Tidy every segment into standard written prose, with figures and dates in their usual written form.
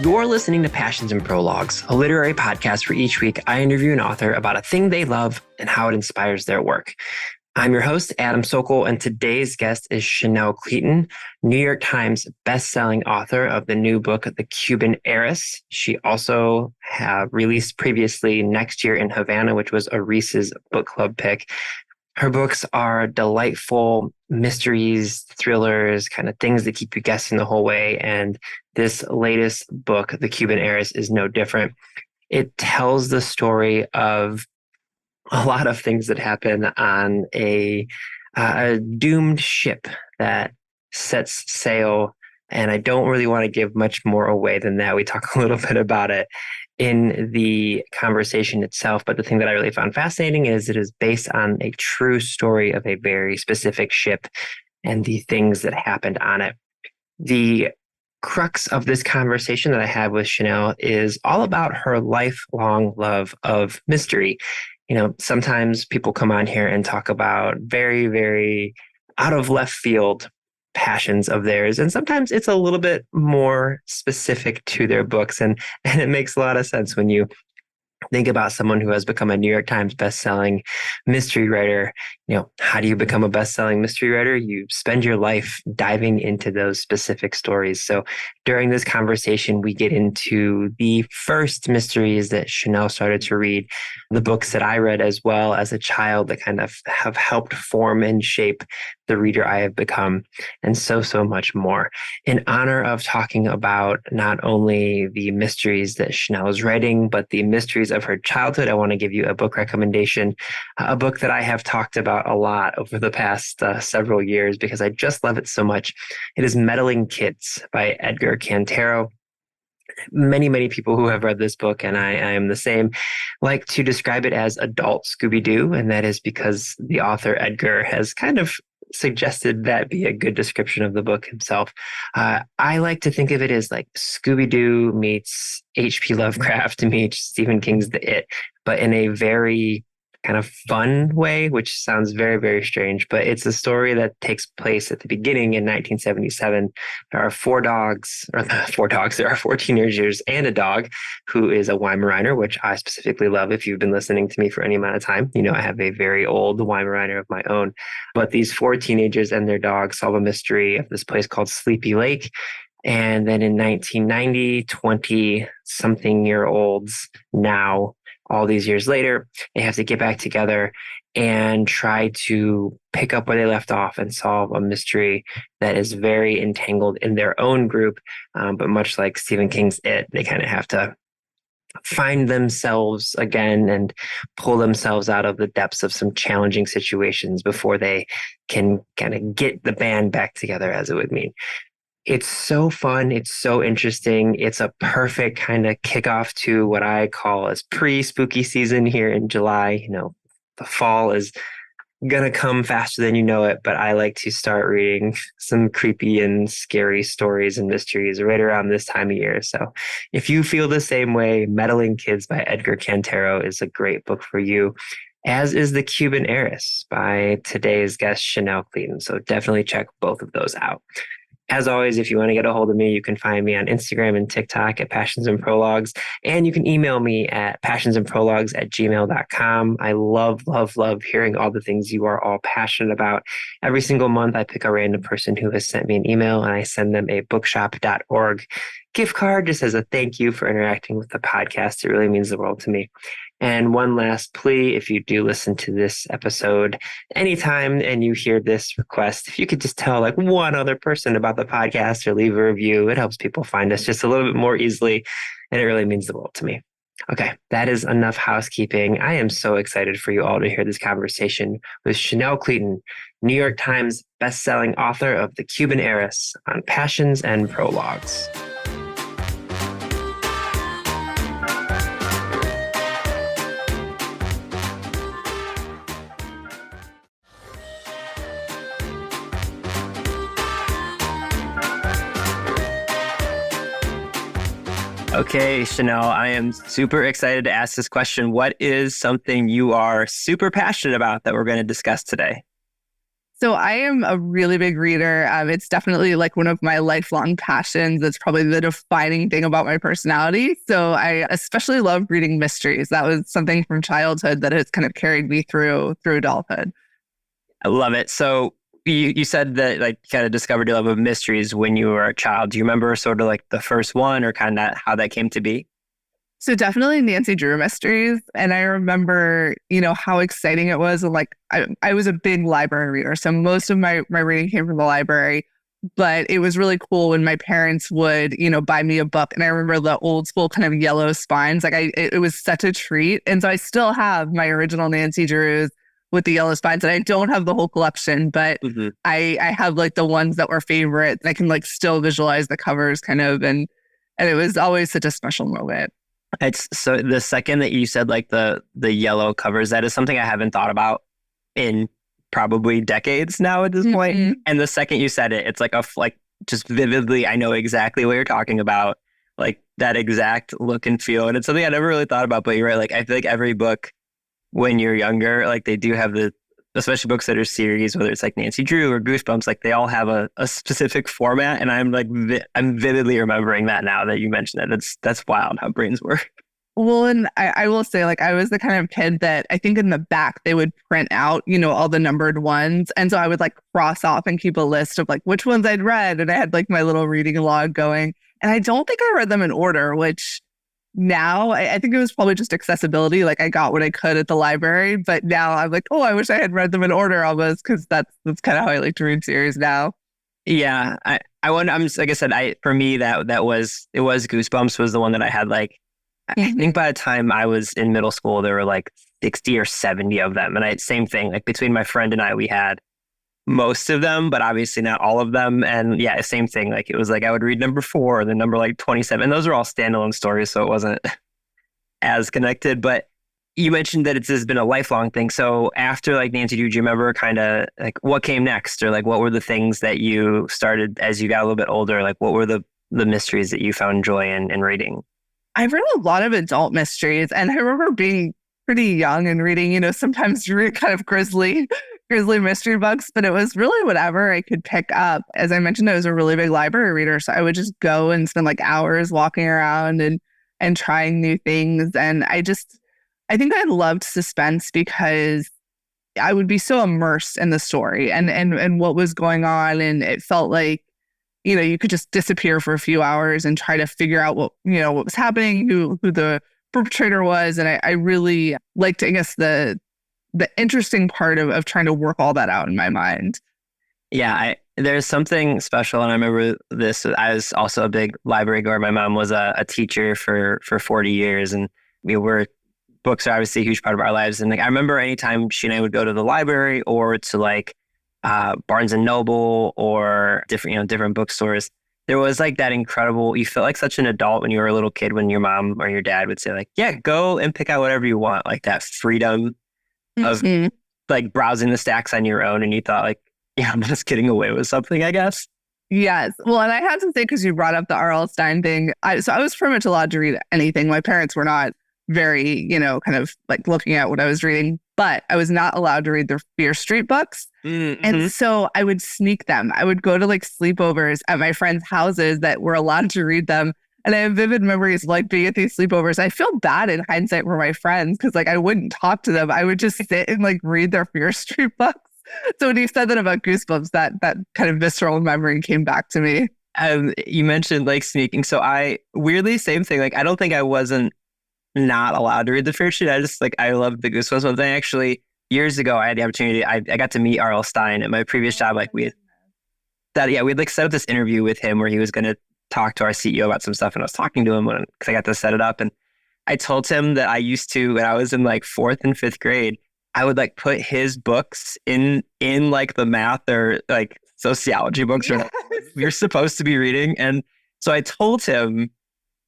You're listening to Passions and Prologues, a literary podcast where each week I interview an author about a thing they love and how it inspires their work. I'm your host, Adam Sokol, and today's guest is Chanel Cleeton, New York Times bestselling author of the new book, The Cuban Heiress. She also released previously Next Year in Havana, which was a Reese's book club pick. Her books are delightful mysteries, thrillers, kind of things that keep you guessing the whole way. And this latest book, The Cuban Heiress, is no different. It tells the story of a lot of things that happen on a doomed ship that sets sail. And I don't really want to give much more away than that. We talk a little bit about it in the conversation itself. But the thing that I really found fascinating is it is based on a true story of a very specific ship and the things that happened on it. The crux of this conversation that I had with Chanel is all about her lifelong love of mystery. You know, sometimes people come on here and talk about very, very out of left field passions of theirs. And sometimes it's a little bit more specific to their books. And it makes a lot of sense when you think about someone who has become a New York Times bestselling mystery writer. You know, how do you become a bestselling mystery writer? You spend your life diving into those specific stories. So during this conversation, we get into the first mysteries that Chanel started to read, the books that I read as well as a child that kind of have helped form and shape the reader I have become, and so much more. In honor of talking about not only the mysteries that Chanel is writing, but the mysteries of her childhood, I want to give you a book recommendation, a book that I have talked about a lot over the past several years because I just love it so much. It is Meddling Kids by Edgar Cantero. Many people who have read this book, and I am the same, like to describe it as adult Scooby-Doo, and that is because the author Edgar has kind of suggested that be a good description of the book himself. I like to think of it as like Scooby-Doo meets H.P. Lovecraft meets Stephen King's The It, but in a very kind of fun way, which sounds very, very strange, but it's a story that takes place at the beginning in 1977. There are four teenagers and a dog who is a Weimaraner, which I specifically love. If you've been listening to me for any amount of time, you know I have a very old Weimaraner of my own. But these four teenagers and their dog solve a mystery of this place called Sleepy Lake. And then in 1990, 20-something-year-olds now, all these years later, they have to get back together and try to pick up where they left off and solve a mystery that is very entangled in their own group. But much like Stephen King's It, they kind of have to find themselves again and pull themselves out of the depths of some challenging situations before they can kind of get the band back together, as it would mean. It's so fun. It's so interesting. It's a perfect kind of kickoff to what I call as pre-spooky season here in July. You know, the fall is going to come faster than you know it, but I like to start reading some creepy and scary stories and mysteries right around this time of year. So if you feel the same way, Meddling Kids by Edgar Cantero is a great book for you, as is The Cuban Heiress by today's guest, Chanel Cleeton. So definitely check both of those out. As always, if you want to get a hold of me, you can find me on Instagram and TikTok at Passions and Prologues. And you can email me at passionsandprologues@gmail.com. I love hearing all the things you are all passionate about. Every single month, I pick a random person who has sent me an email and I send them a bookshop.org gift card just as a thank you for interacting with the podcast. It really means the world to me. And one last plea, if you do listen to this episode anytime and you hear this request, if you could just tell like one other person about the podcast or leave a review, it helps people find us just a little bit more easily. And it really means the world to me. Okay, that is enough housekeeping. I am so excited for you all to hear this conversation with Chanel Cleeton, New York Times bestselling author of The Cuban Heiress, on Passions and Prologues. Okay, Chanel, I am super excited to ask this question. What is something you are super passionate about that we're going to discuss today? So I am a really big reader. It's definitely like one of my lifelong passions. It's probably the defining thing about my personality. So I especially love reading mysteries. That was something from childhood that has kind of carried me through adulthood. I love it. So you said that like you kind of discovered your love of mysteries when you were a child. Do you remember sort of like the first one or kind of how that came to be? So definitely Nancy Drew mysteries. And I remember, how exciting it was. And like I was a big library reader. So most of my reading came from the library. But it was really cool when my parents would, buy me a book. And I remember the old school kind of yellow spines. Like it was such a treat. And so I still have my original Nancy Drews with the yellow spines. And I don't have the whole collection, but I have like the ones that were favorites. I can like still visualize the covers kind of. And it was always such a special moment. It's so the second that you said like the yellow covers, that is something I haven't thought about in probably decades now at this point. And the second you said it, it's like like just vividly, I know exactly what you're talking about, like that exact look and feel. And it's something I never really thought about, but you're right. Like I feel like every book when you're younger, like they do have especially books that are series, whether it's like Nancy Drew or Goosebumps, like they all have a specific format. And I'm like, I'm vividly remembering that now that you mentioned it. That's wild how brains work. Well, and I will say, like, I was the kind of kid that I think in the back they would print out, all the numbered ones. And so I would like cross off and keep a list of like which ones I'd read. And I had like my little reading log going. And I don't think I read them in order, which now I think it was probably just accessibility. Like I got what I could at the library, but now I'm like, oh, I wish I had read them in order almost, because that's kind of how I like to read series now. Yeah, I wonder. I'm like I said, for me that was Goosebumps was the one that I had like. I think by the time I was in middle school, there were like 60 or 70 of them, and same thing. Like between my friend and I, we had most of them, but obviously not all of them. And yeah, same thing. Like it was like I would read number 4, then number like 27. And those are all standalone stories, so it wasn't as connected. But you mentioned that it's been a lifelong thing. So after like Nancy Drew, do you remember kind of like what came next, or like what were the things that you started as you got a little bit older? Like what were the mysteries that you found joy in reading? I've read a lot of adult mysteries, and I remember being pretty young and reading, sometimes really kind of grisly mystery books, but it was really whatever I could pick up. As I mentioned, I was a really big library reader, so I would just go and spend like hours walking around and trying new things. And I think I loved suspense because I would be so immersed in the story and what was going on, and it felt like you could just disappear for a few hours and try to figure out what was happening, who the perpetrator was. And I really liked, I guess, the interesting part of trying to work all that out in my mind. Yeah, there's something special. And I remember this, I was also a big library goer. My mom was a teacher for 40 years, and books are obviously a huge part of our lives. And like, I remember anytime she and I would go to the library or to like Barnes and Noble or different bookstores, there was like that incredible, you felt like such an adult when you were a little kid, when your mom or your dad would say like, yeah, go and pick out whatever you want, like that freedom of like browsing the stacks on your own. And you thought like, yeah, I'm just getting away with something, I guess. Yes. Well, and I have to say, because you brought up the R.L. Stine thing, so I was pretty much allowed to read anything. My parents were not very, kind of like looking at what I was reading, but I was not allowed to read their Fear Street books. And so I would sneak them. I would go to like sleepovers at my friends' houses that were allowed to read them. And I have vivid memories of like being at these sleepovers. I feel bad in hindsight for my friends because like I wouldn't talk to them. I would just sit and like read their Fear Street books. So when you said that about Goosebumps, that kind of visceral memory came back to me. You mentioned like sneaking. So I weirdly, same thing. Like I don't think I wasn't not allowed to read the Fear Street. I loved the Goosebumps one thing. Actually, years ago, I had the opportunity. I got to meet R.L. Stine at my previous job. Like we'd like set up this interview with him where he was going to talk to our CEO about some stuff, and I was talking to him because I got to set it up. And I told him that I used to, when I was in like 4th and 5th grade, I would like put his books in like the math or like sociology books or you're supposed to be reading. And so I told him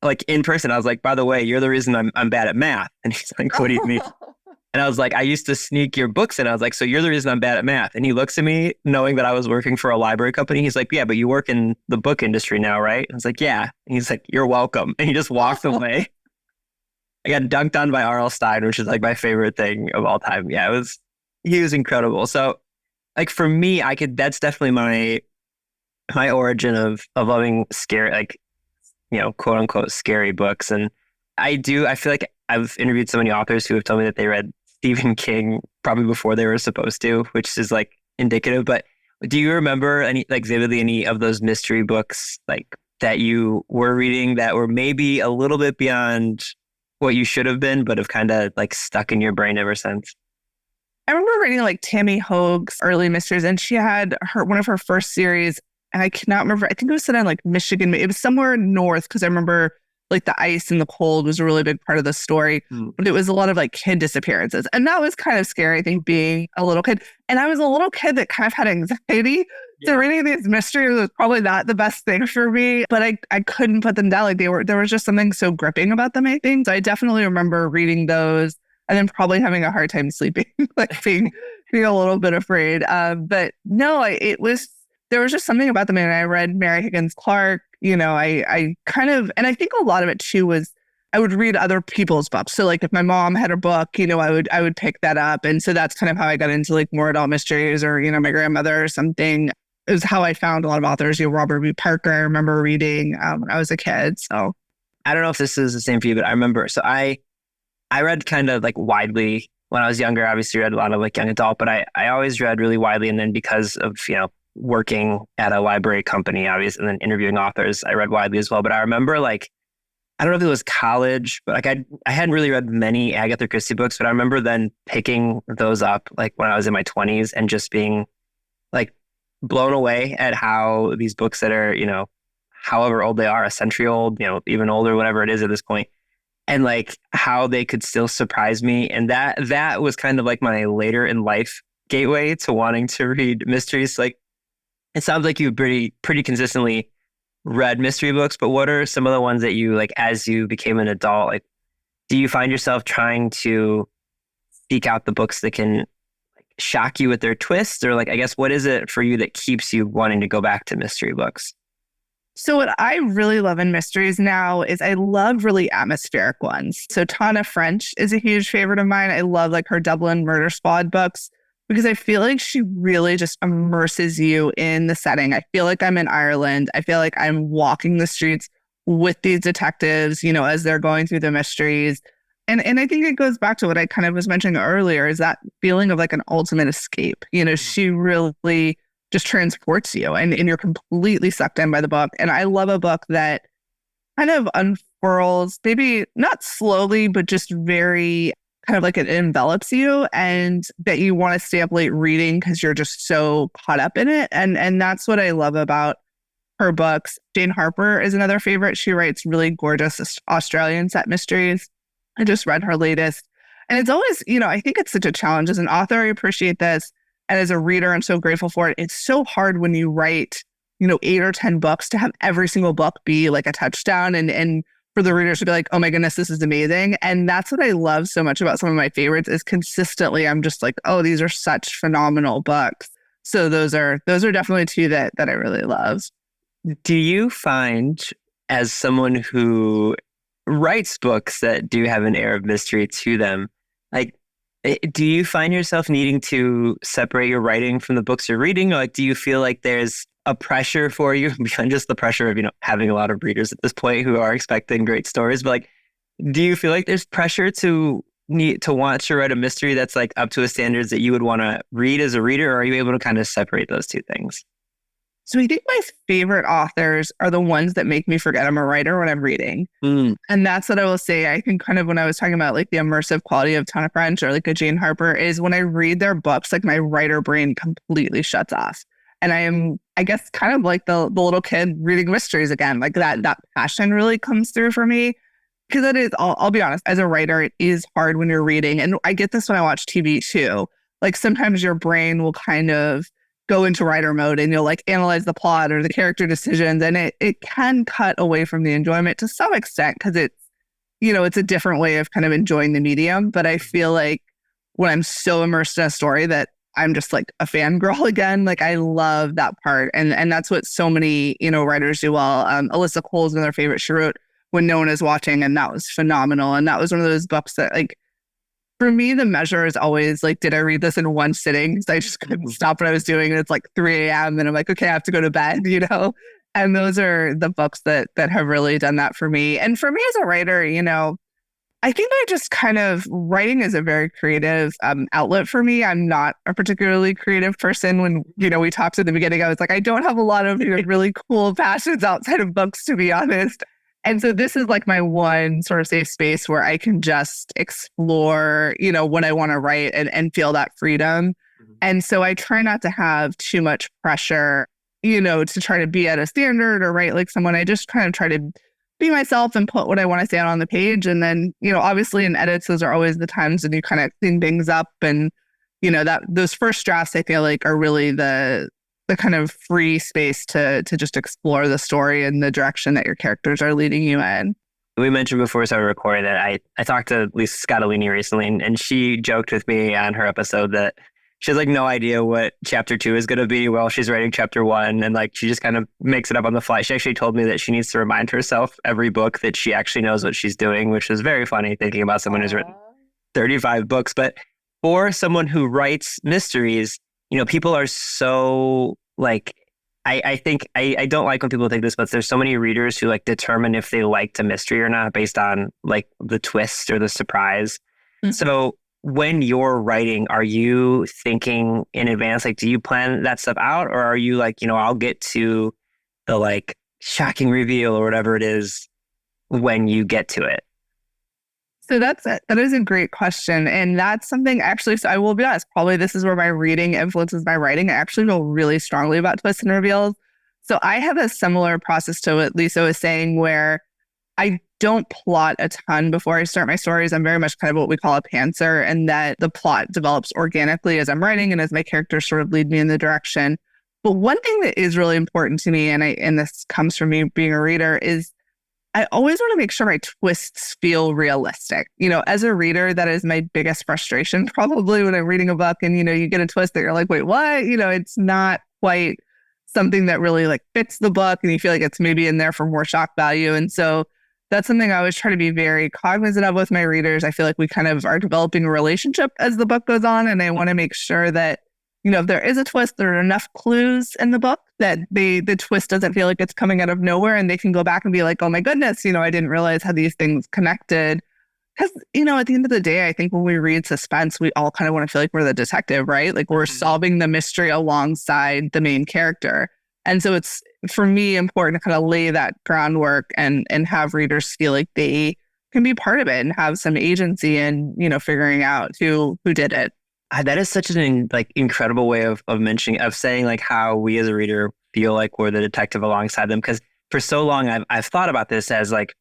like in person, I was like, by the way, you're the reason I'm bad at math. And he's like, what do you mean? And I was like, I used to sneak your books in. I was like, so you're the reason I'm bad at math. And he looks at me knowing that I was working for a library company. He's like, yeah, but you work in the book industry now, right? I was like, yeah. And he's like, you're welcome. And he just walked away. I got dunked on by R.L. Stine, which is like my favorite thing of all time. Yeah, he was incredible. So like for me, that's definitely my origin of loving scary, like, quote unquote scary books. And I feel like I've interviewed so many authors who have told me that they read Stephen King probably before they were supposed to, which is like indicative. But do you remember any, like vividly, any of those mystery books like that you were reading that were maybe a little bit beyond what you should have been, but have kind of like stuck in your brain ever since? I remember reading like Tammy Hoag's early mysteries, and she had one of her first series, and I cannot remember. I think it was set in like Michigan. It was somewhere north because I remember like the ice and the cold was a really big part of the story. But it was a lot of like kid disappearances, and that was kind of scary. I think being a little kid, and I was a little kid that kind of had anxiety. Yeah. So reading these mysteries was probably not the best thing for me, but I couldn't put them down. Like there was just something so gripping about them, I think. So I definitely remember reading those. And then probably having a hard time sleeping, like being a little bit afraid. But no, there was just something about them. And I read Mary Higgins Clark, I kind of, and I think a lot of it too was I would read other people's books. So like if my mom had a book, I would pick that up. And so that's kind of how I got into like more adult mysteries, or, my grandmother or something. It was how I found a lot of authors. Robert B. Parker, I remember reading when I was a kid. So I don't know if this is the same for you, but I remember, so I read kind of like widely when I was younger. Obviously read a lot of like young adult, but I always read really widely. And then because of, working at a library company, obviously, and then interviewing authors, I read widely as well. But I remember like, I don't know if it was college, but like I hadn't really read many Agatha Christie books, but I remember then picking those up like when I was in my 20s and just being like blown away at how these books that are, however old they are, a century old, even older, whatever it is at this point, and like how they could still surprise me. And that was kind of like my later in life gateway to wanting to read mysteries. Like, it sounds like you pretty consistently read mystery books, but what are some of the ones that you like as you became an adult? Like, do you find yourself trying to seek out the books that can like shock you with their twists? Or like, I guess, what is it for you that keeps you wanting to go back to mystery books? So what I really love in mysteries now is I love really atmospheric ones. So Tana French is a huge favorite of mine. I love like her Dublin Murder Squad books because I feel like she really just immerses you in the setting. I feel like I'm in Ireland. I feel like I'm walking the streets with these detectives, as they're going through the mysteries. And I think it goes back to what I kind of was mentioning earlier, is that feeling of like an ultimate escape. She really just transports you and you're completely sucked in by the book. And I love a book that kind of unfurls, maybe not slowly, but just very kind of like it envelops you and that you want to stay up late reading because you're just so caught up in it. And that's what I love about her books. Jane Harper is another favorite. She writes really gorgeous Australian set mysteries. I just read her latest. And it's always, I think it's such a challenge. As an author, I appreciate this. And as a reader, I'm so grateful for it. It's so hard when you write, 8 or 10 books to have every single book be like a touchdown and for the readers to be like, oh my goodness, this is amazing. And that's what I love so much about some of my favorites is consistently I'm just like, oh, these are such phenomenal books. So those are definitely two that I really love. Do you find, as someone who writes books that do have an air of mystery to them, like, do you find yourself needing to separate your writing from the books you're reading? Or like, do you feel like there's a pressure for you beyond just the pressure of, having a lot of readers at this point who are expecting great stories? But like, do you feel like there's pressure to want to write a mystery that's like up to a standards that you would want to read as a reader? Or are you able to kind of separate those two things? So I think my favorite authors are the ones that make me forget I'm a writer when I'm reading. And that's what I will say. I think kind of when I was talking about like the immersive quality of Tana French or like a Jane Harper is when I read their books, like my writer brain completely shuts off. And I am, I guess, kind of like the little kid reading mysteries again. Like that passion really comes through for me. Because it is, I'll be honest, as a writer, it is hard when you're reading. And I get this when I watch TV too. Like sometimes your brain will kind of go into writer mode and you'll like analyze the plot or the character decisions. And it can cut away from the enjoyment to some extent because it's, it's a different way of kind of enjoying the medium. But I feel like when I'm so immersed in a story that I'm just like a fangirl again, like I love that part. And that's what so many, writers do well. Alyssa Cole's another favorite. She wrote When No One Is Watching, and that was phenomenal. And that was one of those books that like, For me, the measure is always like, did I read this in one sitting? Because I just couldn't stop what I was doing. And it's like 3 a.m. And I'm like, okay, I have to go to bed, you know? And those are the books that have really done that for me. And for me as a writer, you know, I think I just kind of, writing is a very creative outlet for me. I'm not a particularly creative person. When, you know, we talked at the beginning, I was like, I don't have a lot of, you know, really cool passions outside of books, to be honest. And so this is like my one sort of safe space where I can just explore, you know, what I want to write and feel that freedom. Mm-hmm. And so I try not to have too much pressure, you know, to try to be at a standard or write like someone. I just kind of try to be myself and put what I want to say out on the page. And then, you know, obviously in edits, those are always the times when you kind of clean things up. And, you know, that those first drafts, I feel like are really the kind of free space to just explore the story and the direction that your characters are leading you in. We mentioned before we started recording that I talked to Lisa Scottolini recently, and she joked with me on her episode that she has like no idea what chapter 2 is going to be while she's writing chapter 1. And like, she just kind of makes it up on the fly. She actually told me that she needs to remind herself every book that she actually knows what she's doing, which is very funny thinking about someone who's written 35 books. But for someone who writes mysteries, you know, people are so like, I think I don't like when people think this, but there's so many readers who like determine if they liked a mystery or not based on like the twist or the surprise. Mm-hmm. So when you're writing, are you thinking in advance? Like, do you plan that stuff out, or are you like, you know, I'll get to the like shocking reveal or whatever it is when you get to it? So that is a great question. And that's something actually, so I will be honest, probably this is where my reading influences my writing. I actually feel really strongly about twists and reveals. So I have a similar process to what Lisa was saying, where I don't plot a ton before I start my stories. I'm very much kind of what we call a pantser, and that the plot develops organically as I'm writing and as my characters sort of lead me in the direction. But one thing that is really important to me, and this comes from me being a reader, is I always want to make sure my twists feel realistic. You know, as a reader, that is my biggest frustration probably when I'm reading a book and, you know, you get a twist that you're like, wait, what? You know, it's not quite something that really like fits the book, and you feel like it's maybe in there for more shock value. And so that's something I always try to be very cognizant of with my readers. I feel like we kind of are developing a relationship as the book goes on, and I want to make sure that, you know, if there is a twist, there are enough clues in the book that the twist doesn't feel like it's coming out of nowhere, and they can go back and be like, oh my goodness, you know, I didn't realize how these things connected. Because, you know, at the end of the day, I think when we read suspense, we all kind of want to feel like we're the detective, right? Like we're solving the mystery alongside the main character. And so it's, for me, important to kind of lay that groundwork and have readers feel like they can be part of it and have some agency in, you know, figuring out who did it. That is such an incredible way of saying like how we as a reader feel like we're the detective alongside them. Because for so long, I've thought about this as like,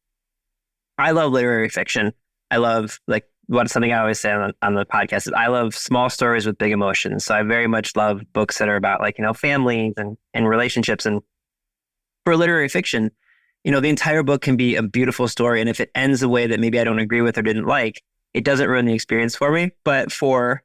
I love literary fiction. I love like something I always say on the podcast is I love small stories with big emotions. So I very much love books that are about like, you know, families and relationships. And for literary fiction, you know, the entire book can be a beautiful story. And if it ends a way that maybe I don't agree with or didn't like, it doesn't ruin the experience for me. But for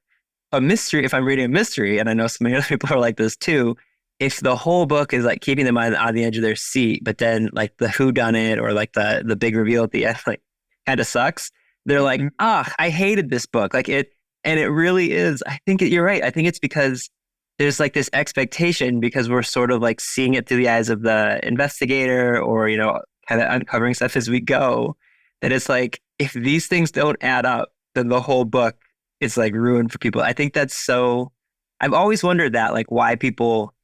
a mystery, if I'm reading a mystery, and I know so many other people are like this too, if the whole book is like keeping them on the edge of their seat, but then like the whodunit or like the big reveal at the end like kind of sucks, they're like, I hated this book. Like it, and it really is. I think you're right. I think it's because there's like this expectation, because we're sort of like seeing it through the eyes of the investigator, or, you know, kind of uncovering stuff as we go, that it's like, if these things don't add up, then the whole book is like ruined for people. I think that's so, I've always wondered that, like why people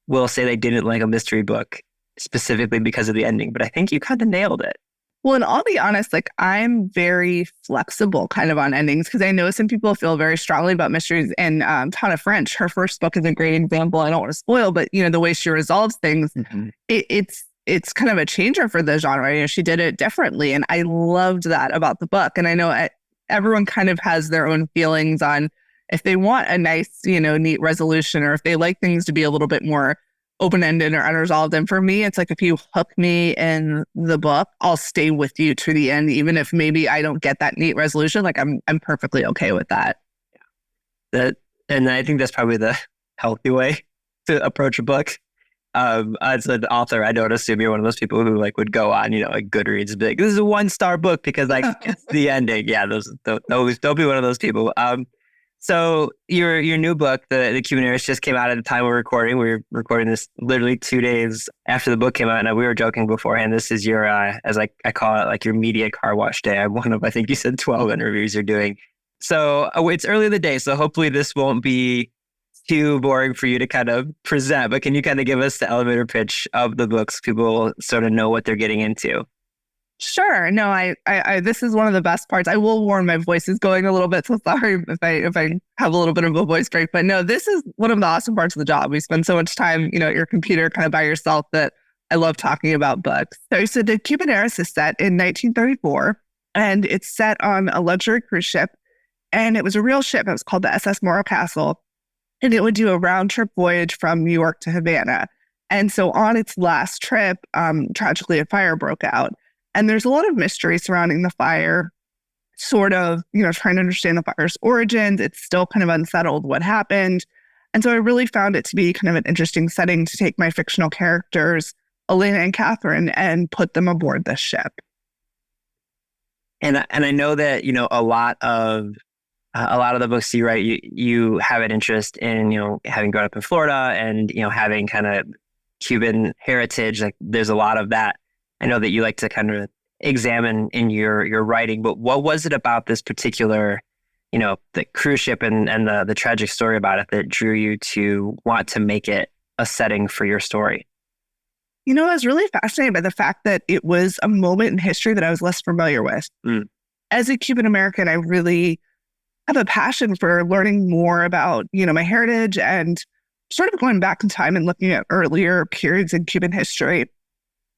will say they didn't like a mystery book specifically because of the ending. But I think you kind of nailed it. Well, and I'll be honest, like I'm very flexible kind of on endings, because I know some people feel very strongly about mysteries. And Tana French, her first book is a great example. I don't want to spoil, but, you know, the way she resolves things, it's kind of a changer for the genre. You know, she did it differently. And I loved that about the book. And I know everyone kind of has their own feelings on if they want a nice, you know, neat resolution, or if they like things to be a little bit more open-ended or unresolved. And for me, it's like, if you hook me in the book, I'll stay with you to the end, even if maybe I don't get that neat resolution. Like I'm perfectly okay with that. And I think that's probably the healthy way to approach a book. As an author, I don't assume you're one of those people who like would go on, like Goodreads and be like, this is a 1-star book because like it's the ending. Yeah, don't be one of those people. So your new book, the Cuban Heiress, just came out at the time we're recording. We were recording this literally 2 days after the book came out, and we were joking beforehand. This is your, as I call it, like your media car wash day. I'm one of, I think you said 12 interviews you're doing. So it's early in the day, so hopefully this won't be too boring for you to kind of present. But can you kind of give us the elevator pitch of the books? People sort of know what they're getting into. Sure. No, I this is one of the best parts. I will warn my voice is going a little bit, so sorry if I have a little bit of a voice break. But no, this is one of the awesome parts of the job. We spend so much time, at your computer kind of by yourself that I love talking about books. So the Cuban Heiress is set in 1934, and it's set on a luxury cruise ship. And it was a real ship. It was called the SS Morro Castle. And it would do a round trip voyage from New York to Havana. And so on its last trip, tragically, a fire broke out. And there's a lot of mystery surrounding the fire, sort of, trying to understand the fire's origins. It's still kind of unsettled what happened. And so I really found it to be kind of an interesting setting to take my fictional characters, Elena and Catherine, and put them aboard this ship. And I know that, a lot of the books you write, you have an interest in, having grown up in Florida and, having kind of Cuban heritage. Like there's a lot of that. I know that you like to kind of examine in your writing, but what was it about this particular, the cruise ship and the tragic story about it that drew you to want to make it a setting for your story? I was really fascinated by the fact that it was a moment in history that I was less familiar with. As a Cuban American, I really have a passion for learning more about, my heritage and sort of going back in time and looking at earlier periods in Cuban history.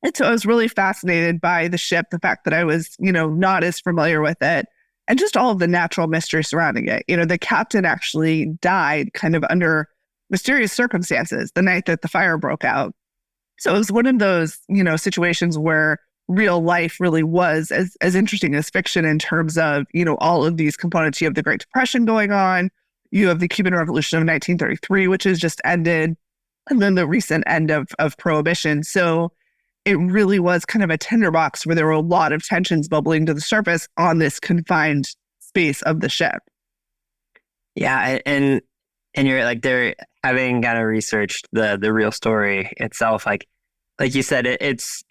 And so I was really fascinated by the ship, the fact that I was, not as familiar with it, and just all of the natural mystery surrounding it. The captain actually died kind of under mysterious circumstances the night that the fire broke out. So it was one of those, situations where real life really was as interesting as fiction in terms of, all of these components. You have the Great Depression going on. You have the Cuban Revolution of 1933, which has just ended, and then the recent end of Prohibition. So it really was kind of a tinderbox where there were a lot of tensions bubbling to the surface on this confined space of the ship. Yeah, and you're like, they're having kind of researched the real story itself. Like you said, it's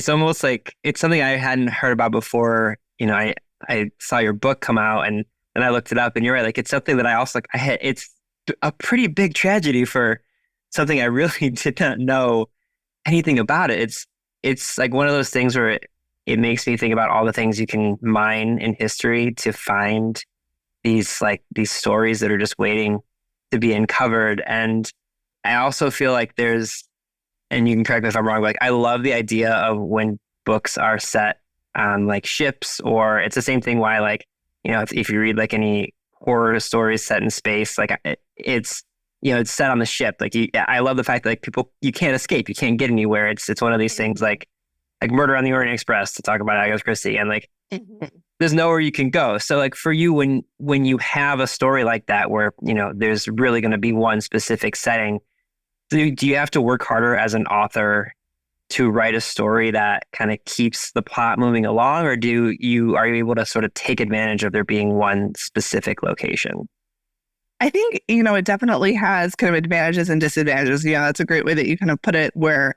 almost like it's something I hadn't heard about before. I saw your book come out and I looked it up, and you're right. Like it's something that I also it's a pretty big tragedy for something I really did not know anything about it. It's like one of those things where it makes me think about all the things you can mine in history to find these stories that are just waiting to be uncovered. And I also feel like and you can correct me if I'm wrong, but like I love the idea of when books are set on like ships, or it's the same thing why like, if you read like any horror stories set in space, like it's set on the ship. Like I love the fact that like people, you can't escape, you can't get anywhere. It's one of these things like Murder on the Orient Express, to talk about Agatha Christie, and like there's nowhere you can go. So like for you, when you have a story like that where there's really going to be one specific setting, do you have to work harder as an author to write a story that kind of keeps the plot moving along, or are you able to sort of take advantage of there being one specific location? I think, it definitely has kind of advantages and disadvantages. Yeah, that's a great way that you kind of put it, where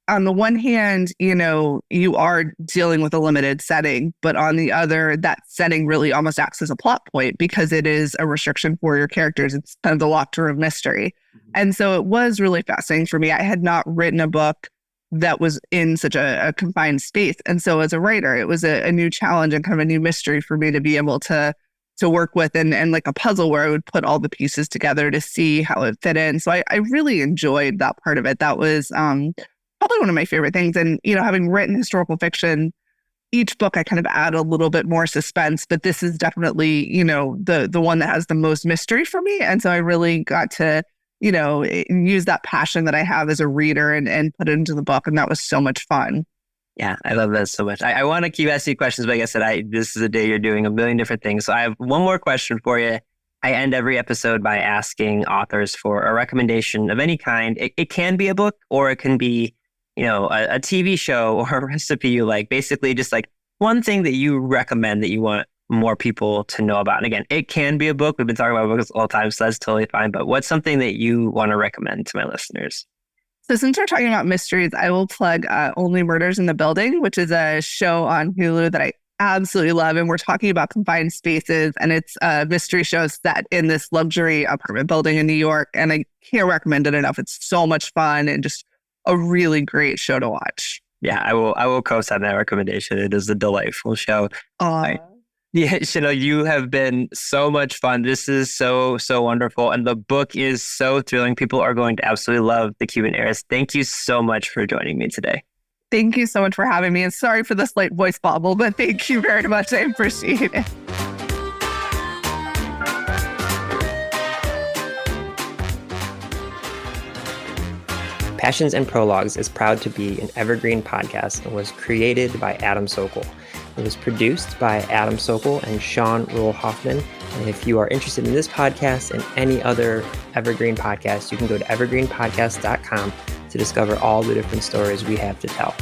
on the one hand, you are dealing with a limited setting, but on the other, that setting really almost acts as a plot point because it is a restriction for your characters. It's kind of the locked room of mystery. Mm-hmm. And so it was really fascinating for me. I had not written a book that was in such a confined space. And so as a writer, it was a new challenge and kind of a new mystery for me to be able to work with, and like a puzzle where I would put all the pieces together to see how it fit in. So I really enjoyed that part of it. That was probably one of my favorite things. And, having written historical fiction, each book I kind of add a little bit more suspense, but this is definitely, the one that has the most mystery for me. And so I really got to, use that passion that I have as a reader and put it into the book. And that was so much fun. Yeah, I love that so much. I want to keep asking you questions, but like I said, this is a day you're doing a million different things. So I have one more question for you. I end every episode by asking authors for a recommendation of any kind. It can be a book or it can be, a TV show or a recipe you like. Basically, just like one thing that you recommend that you want more people to know about. And again, it can be a book. We've been talking about books all the time, so that's totally fine. But what's something that you want to recommend to my listeners? So since we're talking about mysteries, I will plug Only Murders in the Building, which is a show on Hulu that I absolutely love. And we're talking about confined spaces, and it's a mystery show set in this luxury apartment building in New York. And I can't recommend it enough. It's so much fun and just a really great show to watch. Yeah, I will co-sign that recommendation. It is a delightful show. Yeah, Chanel, you have been so much fun. This is so wonderful. And the book is so thrilling. People are going to absolutely love The Cuban Heiress. Thank you so much for joining me today. Thank you so much for having me. And sorry for the slight voice bobble, but thank you very much. I appreciate it. Passions and Prologues is proud to be an evergreen podcast and was created by Adam Sokol. It was produced by Adam Sokol and Sean Rule Hoffman. And if you are interested in this podcast and any other evergreen podcast, you can go to evergreenpodcast.com to discover all the different stories we have to tell.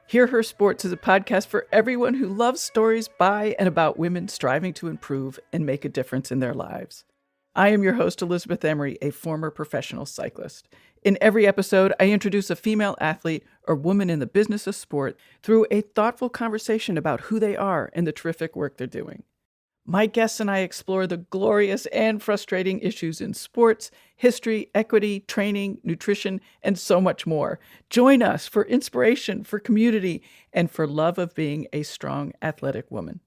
Hear Her Sports is a podcast for everyone who loves stories by and about women striving to improve and make a difference in their lives. I am your host, Elizabeth Emery, a former professional cyclist. In every episode, I introduce a female athlete or woman in the business of sport through a thoughtful conversation about who they are and the terrific work they're doing. My guests and I explore the glorious and frustrating issues in sports, history, equity, training, nutrition, and so much more. Join us for inspiration, for community, and for love of being a strong, athletic woman.